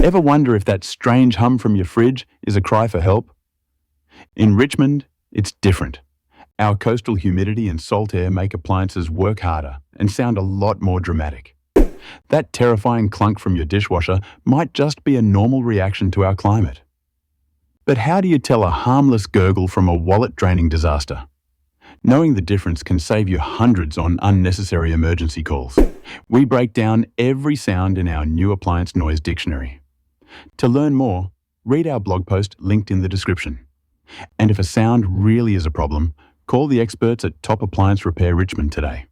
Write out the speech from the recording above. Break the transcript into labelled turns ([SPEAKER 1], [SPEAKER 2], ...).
[SPEAKER 1] Ever wonder if that strange hum from your fridge is a cry for help? In Richmond, it's different. Our coastal humidity and salt air make appliances work harder and sound a lot more dramatic. That terrifying clunk from your dishwasher might just be a normal reaction to our climate. But how do you tell a harmless gurgle from a wallet-draining disaster? Knowing the difference can save you hundreds on unnecessary emergency calls. We break down every sound in our new appliance noise dictionary. To learn more, read our blog post linked in the description. And if a sound really is a problem, call the experts at Top Appliance Repair Richmond today.